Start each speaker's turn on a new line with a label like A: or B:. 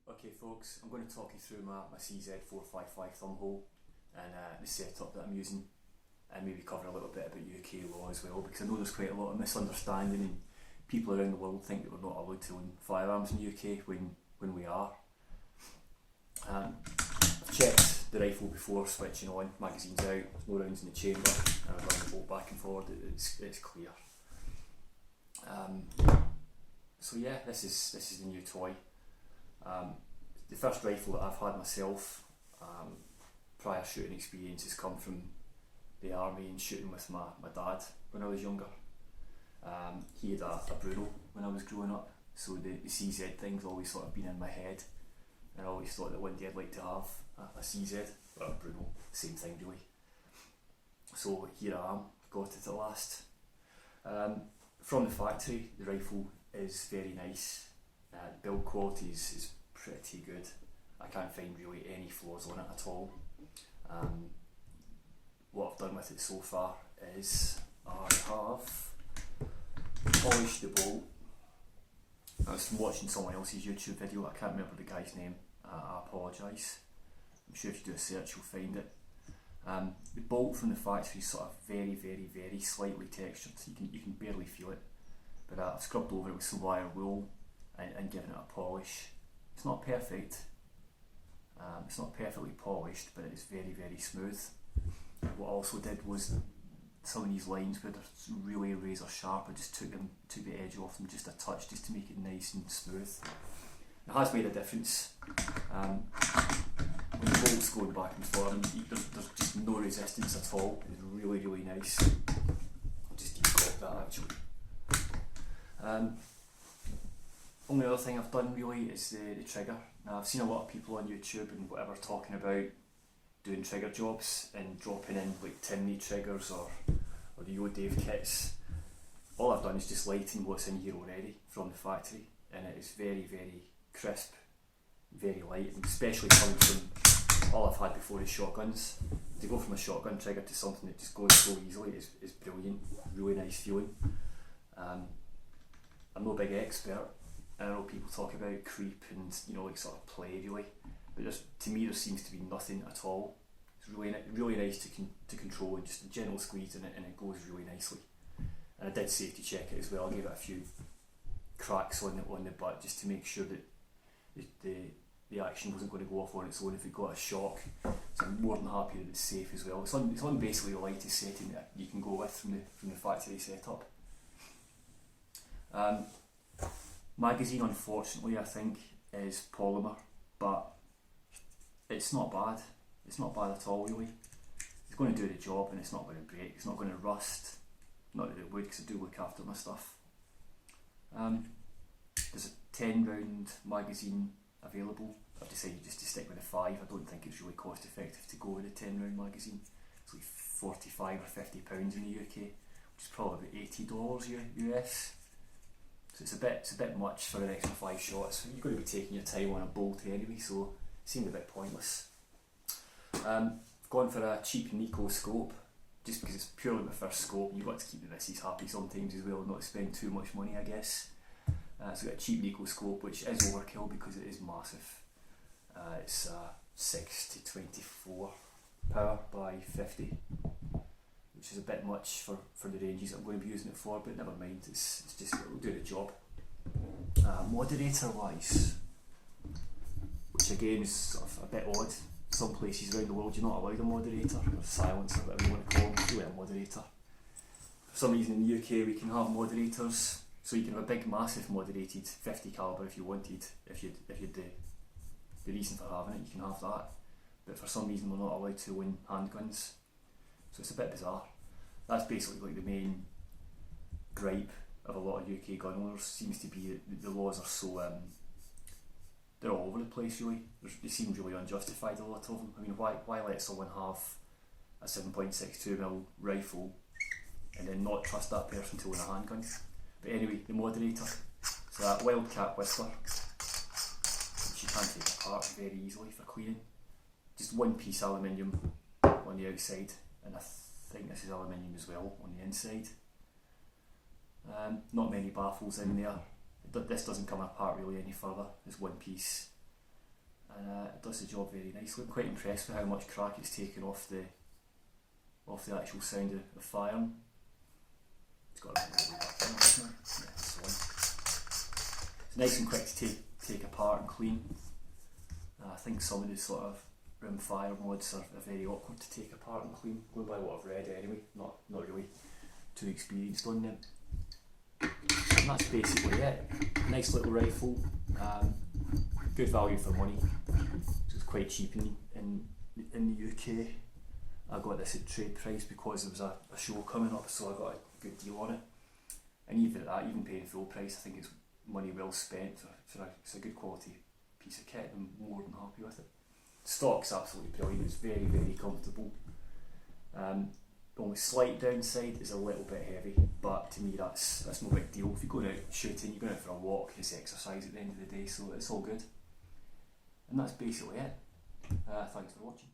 A: Okay folks, I'm going to talk you through my CZ455 thumbhole and the setup that I'm using, and maybe cover a little bit about UK law as well, because I know there's quite a lot of misunderstanding and people around the world think that we're not allowed to own firearms in the UK when we are. I've checked the rifle before switching on, magazine's out, there's no rounds in the chamber, and I've run the bolt back and forward, it's clear. So yeah, this is the new toy. The first rifle that I've had myself, prior shooting experience, has come from the army and shooting with my dad when I was younger. He had a Bruno when I was growing up, so the CZ thing's always sort of been in my head, and I always thought that one day I'd like to have a CZ, or a Bruno, same thing really. So here I am, got it at last. From the factory, the rifle is very nice. The build quality is pretty good. I can't find really any flaws on it at all. What I've done with it so far is I have polished the bolt. I was watching someone else's YouTube video, I can't remember the guy's name, I apologise. I'm sure if you do a search you'll find it. The bolt from the factory is sort of very slightly textured, so you can barely feel it. But I've scrubbed over it with some wire wool and given it a polish. It's not perfect, it's not perfectly polished, but it's very smooth. What I also did was some of these lines where they're really razor sharp, I just took the edge off them just a touch, just to make it nice and smooth. It has made a difference. When the bolt's going back and forth, there's just no resistance at all. It's really nice. I'll just decock that actually. Only other thing I've done really is the trigger. Now I've seen a lot of people on YouTube and whatever talking about doing trigger jobs and dropping in like Timney triggers or the Yo Dave kits. All I've done is just lighten what's in here already from the factory, and it is very crisp, very light, and especially coming from all I've had before is shotguns. To go from a shotgun trigger to something that just goes so easily is brilliant, really nice feeling. I'm no big expert, and I know people talk about creep and like sort of play really, but to me there seems to be nothing at all. It's really nice to control, and just a gentle squeeze in it and it goes really nicely. And I did safety check it as well. I gave it a few cracks on the butt just to make sure that the action wasn't going to go off on its own if it got a shock. So I'm more than happy that it's safe as well. It's on basically the lightest setting that you can go with from the factory setup. Magazine, unfortunately, I think is polymer, but it's not bad. It's not bad at all really. It's going to do the job and it's not going to break. It's not going to rust. Not that it would, because I do look after my stuff. There's a 10 round magazine available. I've decided just to stick with a 5. I don't think it's really cost effective to go with a 10 round magazine. It's like 45 or 50 pounds in the UK, which is probably about $80 US. So it's a bit much for an extra 5 shots. You're going to be taking your time on a bolt anyway, so it seemed a bit pointless. I've gone for a cheap Nico scope, just because it's purely my first scope. You've got to keep the missus happy sometimes as well, not spend too much money, I guess. So I've got a cheap Nico scope, which is overkill because it is massive. It's 6-24 power by 50, which is a bit much for the ranges I'm going to be using it for, but never mind, it's just, it'll do the job. Moderator wise, which again is sort of a bit odd. Some places around the world you're not allowed a moderator, or silencer, whatever you want to call them, really a moderator. For some reason in the UK we can have moderators, so you can have a big massive moderated 50 caliber if you wanted, if you'd the reason for having it, you can have that. But for some reason we're not allowed to own handguns, so it's a bit bizarre. That's basically like the main gripe of a lot of UK gun owners, seems to be that the laws are so, they're all over the place really. They seem really unjustified, a lot of them. I mean, why let someone have a 7.62mm rifle and then not trust that person to own a handgun? But anyway, the moderator, so that Wildcat Whisper, which you can take apart very easily for cleaning. Just one piece aluminium on the outside, and I think this is aluminium as well on the inside. Not many baffles in there. This doesn't come apart really any further. There's one piece. and it does the job very nicely. I'm quite impressed with how much crack it's taken off the actual sound of firing. It's got a bit of back in it, hasn't it? Yeah, it's on. It's nice and quick to take apart and clean. I think some of the sort of rimfire mods are very awkward to take apart and clean, going by what I've read anyway, not really too experienced on them. And that's basically it. Nice little rifle, good value for money, so it's quite cheap in the UK. I got this at trade price because there was a show coming up, so I got a good deal on it. And even at that, even paying full price, I think it's money well spent. It's a good quality piece of kit. I'm more than happy with it. Stock's absolutely brilliant. It's very, very comfortable. The only slight downside is a little bit heavy, but to me that's no big deal. If you're going out shooting, you're going out for a walk, it's exercise at the end of the day, so it's all good. And that's basically it. Thanks for watching.